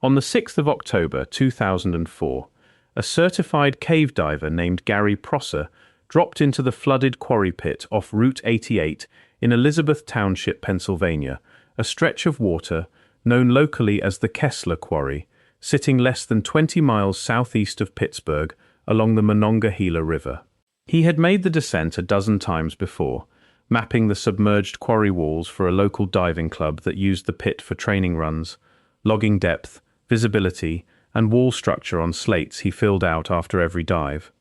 On the 6th of October 2004, a certified cave diver named Gary Prosser dropped into the flooded quarry pit off Route 88 in Elizabeth Township, Pennsylvania, a stretch of water known locally as the Kessler Quarry, sitting less than 20 miles southeast of Pittsburgh along the Monongahela River. He had made the descent a dozen times before, mapping the submerged quarry walls for a local diving club that used the pit for training runs, logging depth, visibility, and wall structure on slates he filled out after every dive.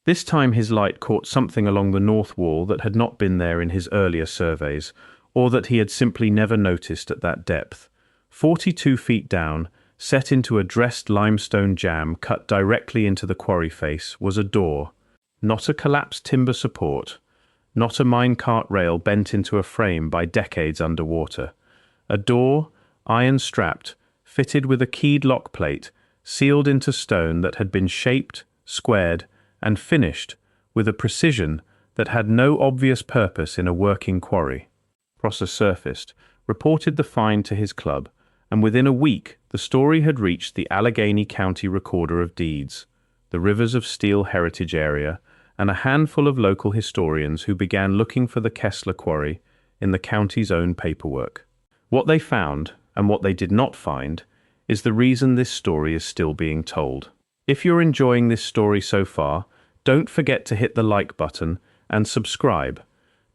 This time his light caught something along the north wall that had not been there in his earlier surveys, or that he had simply never noticed at that depth. 42 feet down, set into a dressed limestone jamb cut directly into the quarry face, was a door. Not a collapsed timber support, not a minecart rail bent into a frame by decades underwater. A door, iron-strapped, fitted with a keyed lock plate, sealed into stone that had been shaped, squared, and finished with a precision that had no obvious purpose in a working quarry. Prosser surfaced, reported the find to his club, and within a week the story had reached the Allegheny County Recorder of Deeds, the Rivers of Steel Heritage Area, and a handful of local historians who began looking for the Kessler Quarry in the county's own paperwork. What they found, and what they did not find, is the reason this story is still being told. If you're enjoying this story so far, don't forget to hit the like button and subscribe.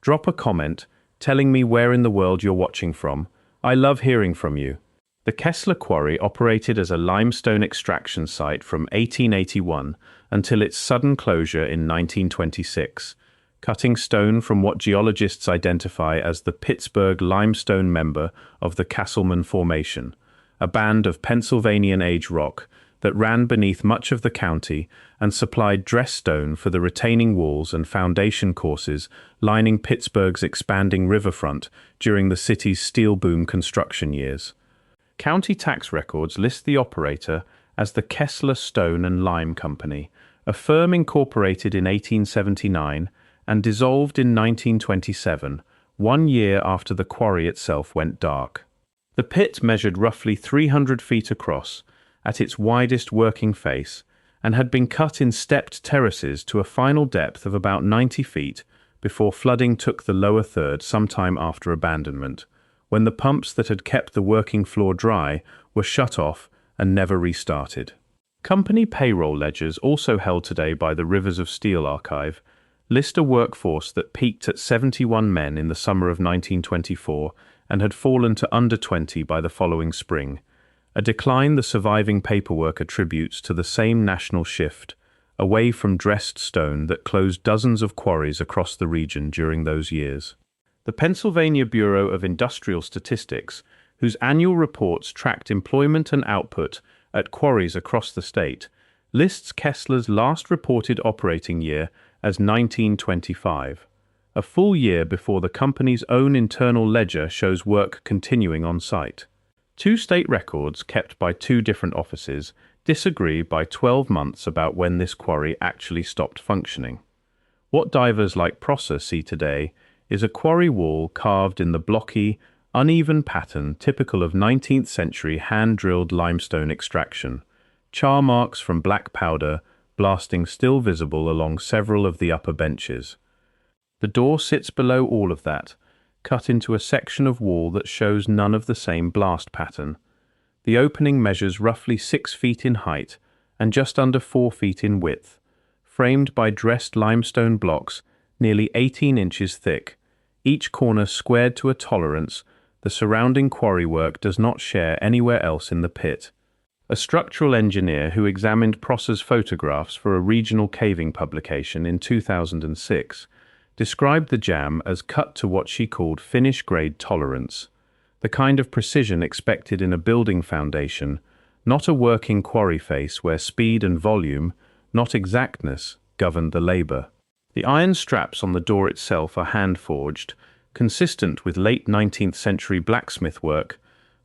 Drop a comment telling me where in the world you're watching from. I love hearing from you. The Kessler Quarry operated as a limestone extraction site from 1881 until its sudden closure in 1926, cutting stone from what geologists identify as the Pittsburgh limestone member of the Castleman Formation, a band of Pennsylvanian-age rock that ran beneath much of the county and supplied dress stone for the retaining walls and foundation courses lining Pittsburgh's expanding riverfront during the city's steel boom construction years. County tax records list the operator as the Kessler Stone and Lime Company, a firm incorporated in 1879 and dissolved in 1927, 1 year after the quarry itself went dark. The pit measured roughly 300 feet across, at its widest working face, and had been cut in stepped terraces to a final depth of about 90 feet before flooding took the lower third sometime after abandonment, when the pumps that had kept the working floor dry were shut off and never restarted. Company payroll ledgers, also held today by the Rivers of Steel archive, list a workforce that peaked at 71 men in the summer of 1924 and had fallen to under 20 by the following spring, a decline the surviving paperwork attributes to the same national shift away from dressed stone that closed dozens of quarries across the region during those years. The Pennsylvania Bureau of Industrial Statistics, whose annual reports tracked employment and output at quarries across the state, lists Kessler's last reported operating year as 1925, a full year before the company's own internal ledger shows work continuing on site. Two state records kept by two different offices disagree by 12 months about when this quarry actually stopped functioning. What divers like Prosser see today is a quarry wall carved in the blocky, uneven pattern typical of 19th century hand-drilled limestone extraction, char marks from black powder blasting still visible along several of the upper benches. The door sits below all of that, cut into a section of wall that shows none of the same blast pattern. The opening measures roughly 6 feet in height and just under 4 feet in width, framed by dressed limestone blocks nearly 18 inches thick, each corner squared to a tolerance the surrounding quarry work does not share anywhere else in the pit. A structural engineer who examined Prosser's photographs for a regional caving publication in 2006 described the jamb as cut to what she called finish-grade tolerance, the kind of precision expected in a building foundation, not a working quarry face where speed and volume, not exactness, governed the labor. The iron straps on the door itself are hand-forged, consistent with late 19th century blacksmith work,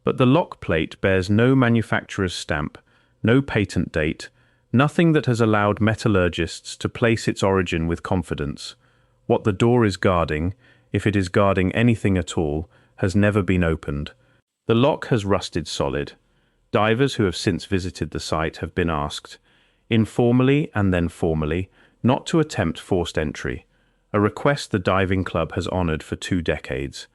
but the lock plate bears no manufacturer's stamp, no patent date, nothing that has allowed metallurgists to place its origin with confidence. What the door is guarding, if it is guarding anything at all, has never been opened. The lock has rusted solid. Divers who have since visited the site have been asked, informally and then formally, not to attempt forced entry, a request the diving club has honored for 2 decades,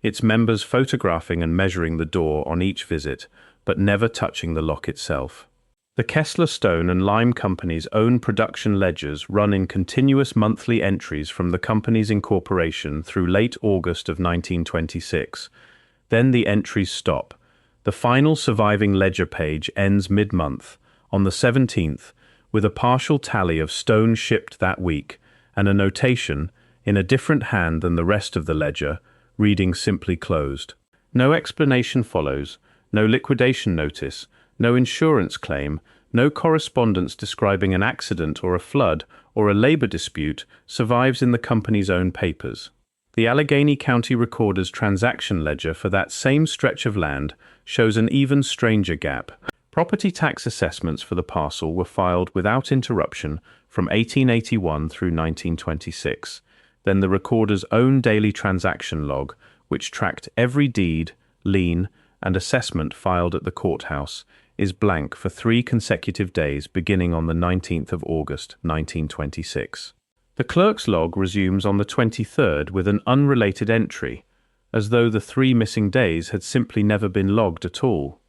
its members photographing and measuring the door on each visit, but never touching the lock itself. The Kessler Stone and Lime Company's own production ledgers run in continuous monthly entries from the company's incorporation through late August of 1926. Then the entries stop. The final surviving ledger page ends mid-month, on the 17th, with a partial tally of stone shipped that week, and a notation, in a different hand than the rest of the ledger, reading simply closed. No explanation follows, no liquidation notice, no insurance claim, no correspondence describing an accident or a flood or a labor dispute survives in the company's own papers. The Allegheny County Recorder's transaction ledger for that same stretch of land shows an even stranger gap. Property tax assessments for the parcel were filed without interruption from 1881 through 1926. Then the recorder's own daily transaction log, which tracked every deed, lien, and assessment filed at the courthouse, is blank for 3 consecutive days beginning on the 19th of August, 1926. The clerk's log resumes on the 23rd with an unrelated entry, as though the 3 missing days had simply never been logged at all.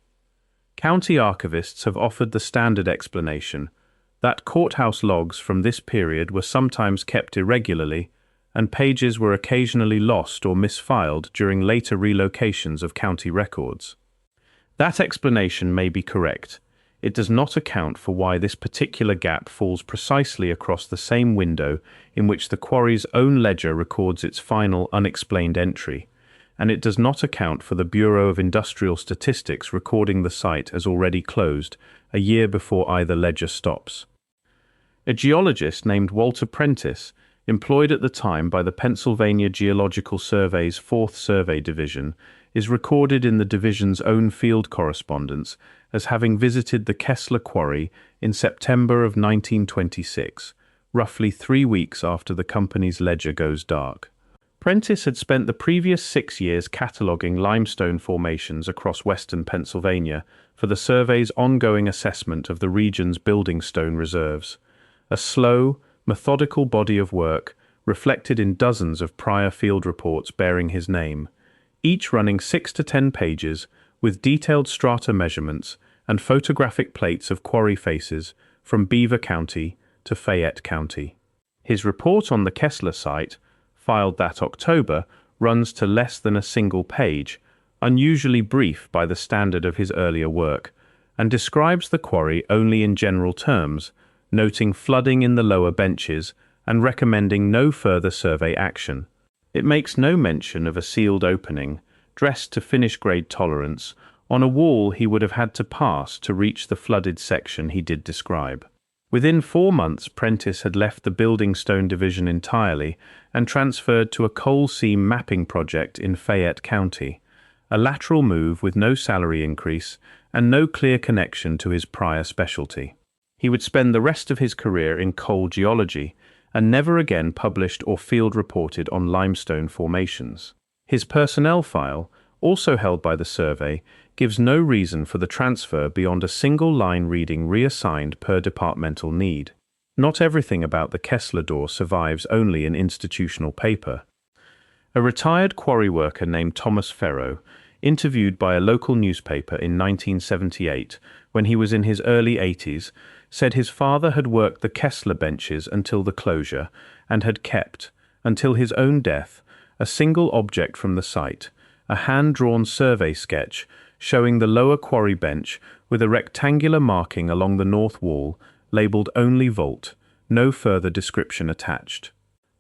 County archivists have offered the standard explanation that courthouse logs from this period were sometimes kept irregularly, and pages were occasionally lost or misfiled during later relocations of county records. That explanation may be correct. It does not account for why this particular gap falls precisely across the same window in which the quarry's own ledger records its final unexplained entry, and it does not account for the Bureau of Industrial Statistics recording the site as already closed a year before either ledger stops. A geologist named Walter Prentice, employed at the time by the Pennsylvania Geological Survey's 4th Survey Division, is recorded in the division's own field correspondence as having visited the Kessler Quarry in September of 1926, roughly 3 weeks after the company's ledger goes dark. Prentice had spent the previous 6 years cataloguing limestone formations across western Pennsylvania for the survey's ongoing assessment of the region's building stone reserves, a slow, methodical body of work reflected in dozens of prior field reports bearing his name, each running 6 to 10 pages with detailed strata measurements and photographic plates of quarry faces from Beaver County to Fayette County. His report on the Kessler site, filed that October, runs to less than a single page, unusually brief by the standard of his earlier work, and describes the quarry only in general terms, noting flooding in the lower benches and recommending no further survey action. It makes no mention of a sealed opening, dressed to finish-grade tolerance, on a wall he would have had to pass to reach the flooded section he did describe. Within 4 months, Prentice had left the building stone division entirely and transferred to a coal seam mapping project in Fayette County, a lateral move with no salary increase and no clear connection to his prior specialty. He would spend the rest of his career in coal geology and never again published or field reported on limestone formations. His personnel file, also held by the survey, gives no reason for the transfer beyond a single line reading reassigned per departmental need. Not everything about the Kessler door survives only in institutional paper. A retired quarry worker named Thomas Ferro, interviewed by a local newspaper in 1978, when he was in his early 80s, said his father had worked the Kessler benches until the closure and had kept, until his own death, a single object from the site, a hand-drawn survey sketch showing the lower quarry bench with a rectangular marking along the north wall labelled only vault, no further description attached.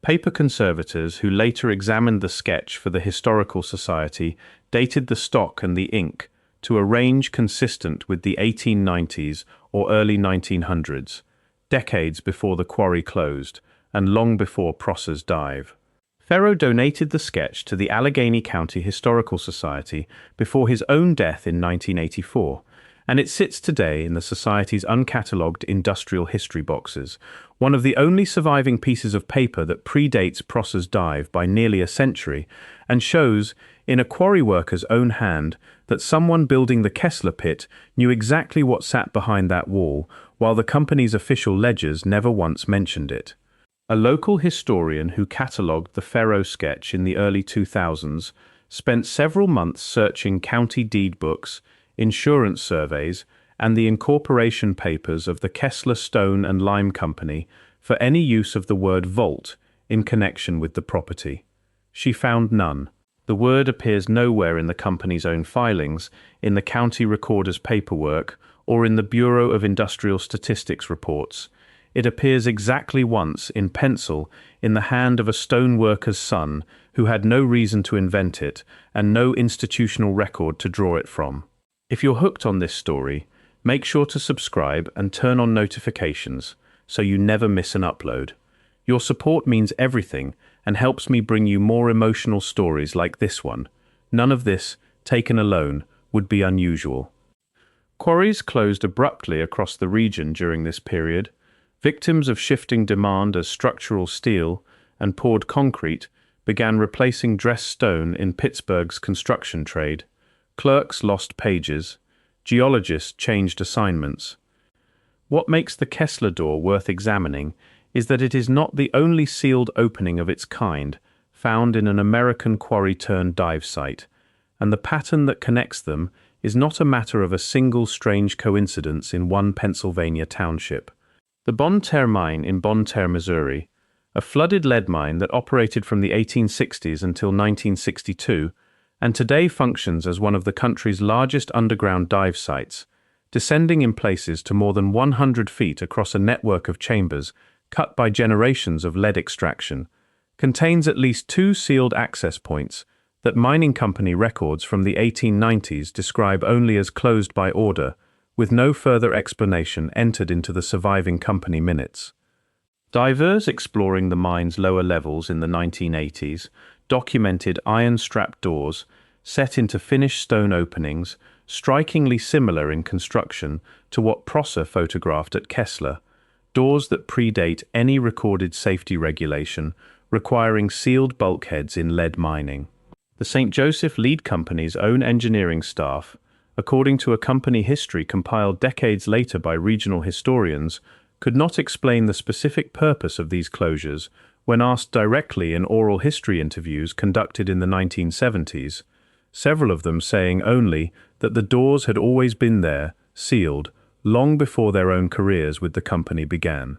Paper conservators who later examined the sketch for the Historical Society dated the stock and the ink to a range consistent with the 1890s or early 1900s, decades before the quarry closed and long before Prosser's dive. Ferro donated the sketch to the Allegheny County Historical Society before his own death in 1984, and it sits today in the Society's uncatalogued industrial history boxes, one of the only surviving pieces of paper that predates Prosser's dive by nearly a century and shows, in a quarry worker's own hand, that someone building the Kessler pit knew exactly what sat behind that wall, while the company's official ledgers never once mentioned it. A local historian who catalogued the Ferro sketch in the early 2000s spent several months searching county deed books, insurance surveys, and the incorporation papers of the Kessler Stone and Lime Company for any use of the word vault in connection with the property. She found none. The word appears nowhere in the company's own filings, in the county recorder's paperwork, or in the Bureau of Industrial Statistics reports. It appears exactly once, in pencil, in the hand of a stone worker's son who had no reason to invent it and no institutional record to draw it from. If you're hooked on this story, make sure to subscribe and turn on notifications so you never miss an upload. Your support means everything and helps me bring you more emotional stories like this one. None of this, taken alone, would be unusual. Quarries closed abruptly across the region during this period. Victims of shifting demand as structural steel and poured concrete began replacing dressed stone in Pittsburgh's construction trade. Clerks lost pages. Geologists changed assignments. What makes the Kessler door worth examining is that it is not the only sealed opening of its kind found in an American quarry-turned-dive site, and the pattern that connects them is not a matter of a single strange coincidence in one Pennsylvania township. The Bonne Terre mine in Bonne, Terre, Missouri, a flooded lead mine that operated from the 1860s until 1962, and today functions as one of the country's largest underground dive sites, descending in places to more than 100 feet across a network of chambers cut by generations of lead extraction, contains at least 2 sealed access points that mining company records from the 1890s describe only as closed by order, with no further explanation entered into the surviving company minutes. Divers exploring the mine's lower levels in the 1980s documented iron-strapped doors set into finished stone openings, strikingly similar in construction to what Prosser photographed at Kessler, doors that predate any recorded safety regulation requiring sealed bulkheads in lead mining. The St. Joseph Lead Company's own engineering staff, according to a company history compiled decades later by regional historians, could not explain the specific purpose of these closures when asked directly in oral history interviews conducted in the 1970s, several of them saying only that the doors had always been there, sealed, long before their own careers with the company began.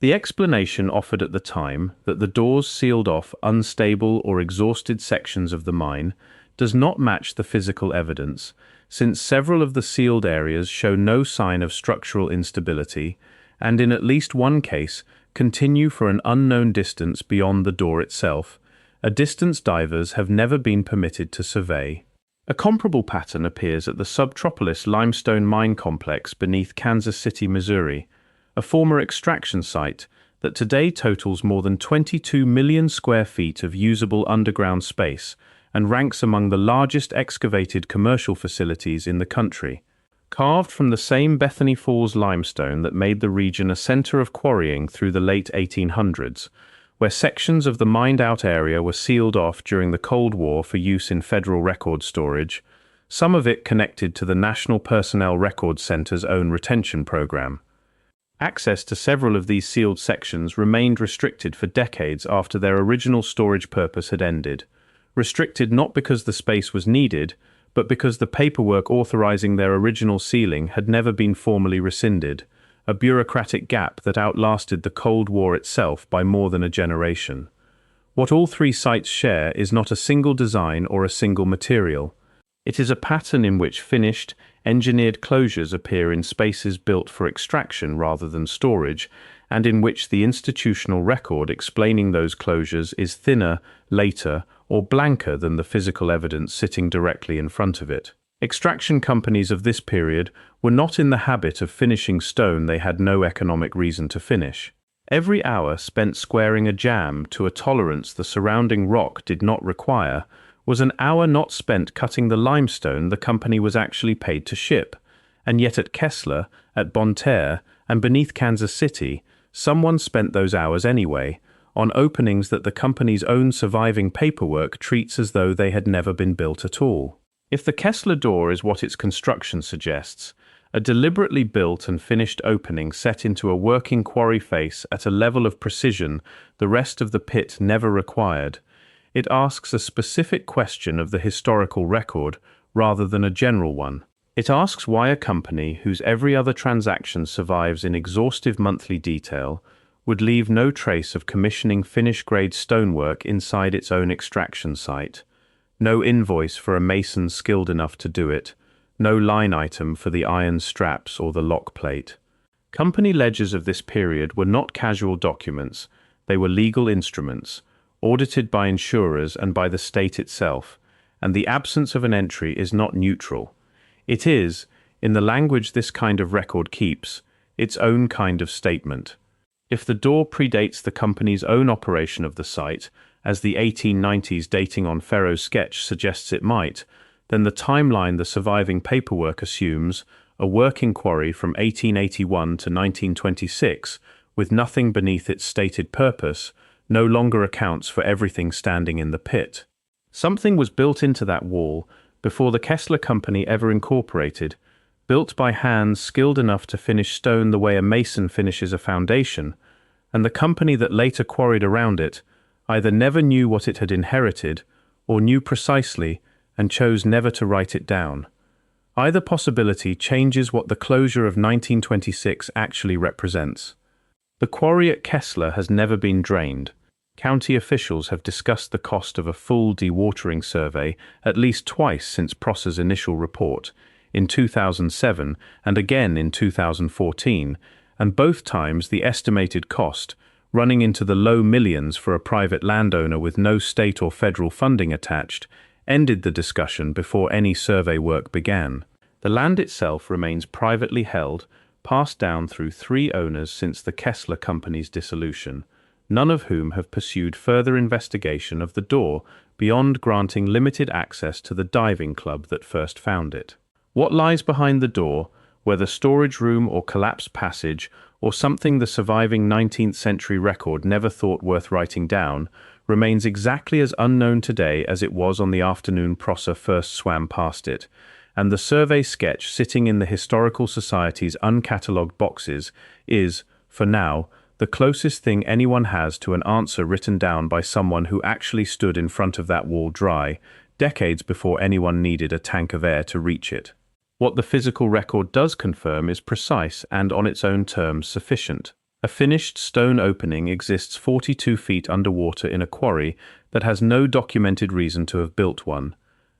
The explanation offered at the time that the doors sealed off unstable or exhausted sections of the mine does not match the physical evidence, since several of the sealed areas show no sign of structural instability and in at least one case continue for an unknown distance beyond the door itself, a distance divers have never been permitted to survey. A comparable pattern appears at the SubTropolis limestone mine complex beneath Kansas City, Missouri, a former extraction site that today totals more than 22 million square feet of usable underground space and ranks among the largest excavated commercial facilities in the country. Carved from the same Bethany Falls limestone that made the region a center of quarrying through the late 1800s, where sections of the mined-out area were sealed off during the Cold War for use in federal record storage, some of it connected to the National Personnel Records Center's own retention program. Access to several of these sealed sections remained restricted for decades after their original storage purpose had ended, restricted not because the space was needed, but because the paperwork authorizing their original sealing had never been formally rescinded, a bureaucratic gap that outlasted the Cold War itself by more than a generation. What all 3 sites share is not a single design or a single material. It is a pattern in which finished, engineered closures appear in spaces built for extraction rather than storage, and in which the institutional record explaining those closures is thinner, later, or blanker than the physical evidence sitting directly in front of it. Extraction companies of this period were not in the habit of finishing stone they had no economic reason to finish. Every hour spent squaring a jamb to a tolerance the surrounding rock did not require was an hour not spent cutting the limestone the company was actually paid to ship, And yet at Kessler, at Bonne, and beneath Kansas City, someone spent those hours anyway, on openings that the company's own surviving paperwork treats as though they had never been built at all. If the Kessler door is what its construction suggests, a deliberately built and finished opening set into a working quarry face at a level of precision the rest of the pit never required, it asks a specific question of the historical record rather than a general one. It asks why a company whose every other transaction survives in exhaustive monthly detail would leave no trace of commissioning finish-grade stonework inside its own extraction site, no invoice for a mason skilled enough to do it, no line item for the iron straps or the lock plate. Company ledgers of this period were not casual documents, they were legal instruments, audited by insurers and by the state itself, and the absence of an entry is not neutral. It is, in the language this kind of record keeps, its own kind of statement. If the door predates the company's own operation of the site, as the 1890s dating on Ferro's sketch suggests it might, then the timeline the surviving paperwork assumes, a working quarry from 1881 to 1926, with nothing beneath its stated purpose, no longer accounts for everything standing in the pit. Something was built into that wall before the Kessler Company ever incorporated, built by hands skilled enough to finish stone the way a mason finishes a foundation, and the company that later quarried around it either never knew what it had inherited or knew precisely and chose never to write it down. Either possibility changes what the closure of 1926 actually represents. The quarry at Kessler has never been drained. County officials have discussed the cost of a full dewatering survey at least twice since Prosser's initial report, in 2007 and again in 2014, and both times the estimated cost, running into the low millions for a private landowner with no state or federal funding attached, ended the discussion before any survey work began. The land itself remains privately held, passed down through 3 owners since the Kessler Company's dissolution, none of whom have pursued further investigation of the door beyond granting limited access to the diving club that first found it. What lies behind the door, whether storage room or collapsed passage, or something the surviving 19th century record never thought worth writing down, remains exactly as unknown today as it was on the afternoon Prosser first swam past it, and the survey sketch sitting in the Historical Society's uncatalogued boxes is, for now, the closest thing anyone has to an answer written down by someone who actually stood in front of that wall dry, decades before anyone needed a tank of air to reach it. What the physical record does confirm is precise and on its own terms sufficient. A finished stone opening exists 42 feet underwater in a quarry that has no documented reason to have built one.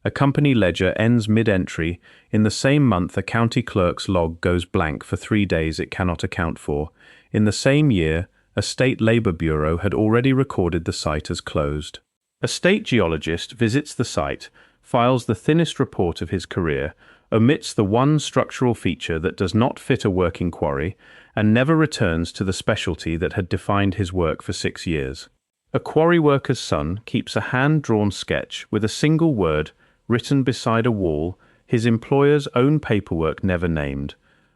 A company ledger ends mid-entry. In the same month, a county clerk's log goes blank for 3 days it cannot account for. In the same year, a state labor bureau had already recorded the site as closed. A state geologist visits the site, files the thinnest report of his career, omits the one structural feature that does not fit a working quarry, and never returns to the specialty that had defined his work for 6 years. A quarry worker's son keeps a hand-drawn sketch with a single word written beside a wall, his employer's own paperwork never named,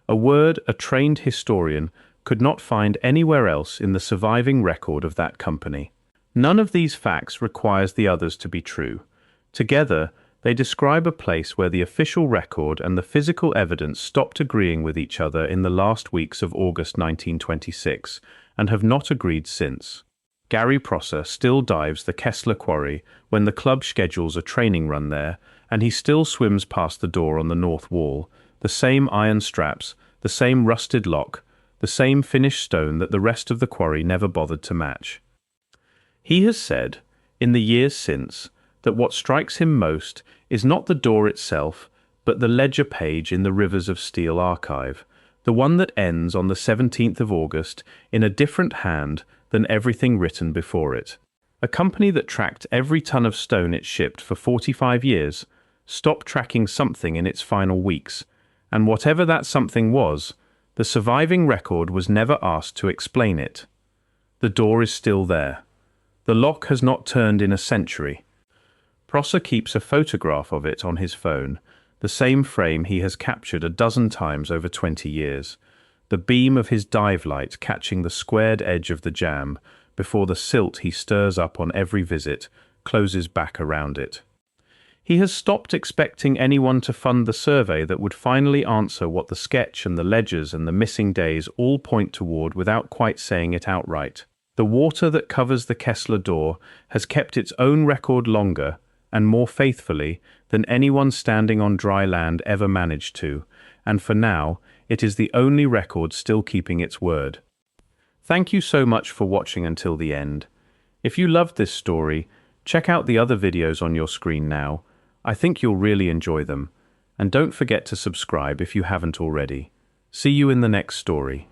a word a trained historian could not find anywhere else in the surviving record of that company. None of these facts requires the others to be true. Together, they describe a place where the official record and the physical evidence stopped agreeing with each other in the last weeks of August 1926, and have not agreed since. Gary Prosser still dives the Kessler Quarry when the club schedules a training run there, and he still swims past the door on the north wall, the same iron straps, the same rusted lock, the same finished stone that the rest of the quarry never bothered to match. He has said, in the years since, that what strikes him most is not the door itself, but the ledger page in the Rivers of Steel archive, the one that ends on the 17th of August in a different hand than everything written before it. A company that tracked every ton of stone it shipped for 45 years stopped tracking something in its final weeks, and whatever that something was, the surviving record was never asked to explain it. The door is still there. The lock has not turned in a century. Prosser keeps a photograph of it on his phone, the same frame he has captured a dozen times over 20 years, the beam of his dive light catching the squared edge of the jamb before the silt he stirs up on every visit closes back around it. He has stopped expecting anyone to fund the survey that would finally answer what the sketch and the ledgers and the missing days all point toward without quite saying it outright. The water that covers the Kessler door has kept its own record longer and more faithfully than anyone standing on dry land ever managed to, and for now, it is the only record still keeping its word. Thank you so much for watching until the end. If you loved this story, check out the other videos on your screen now. I think you'll really enjoy them. And don't forget to subscribe if you haven't already. See you in the next story.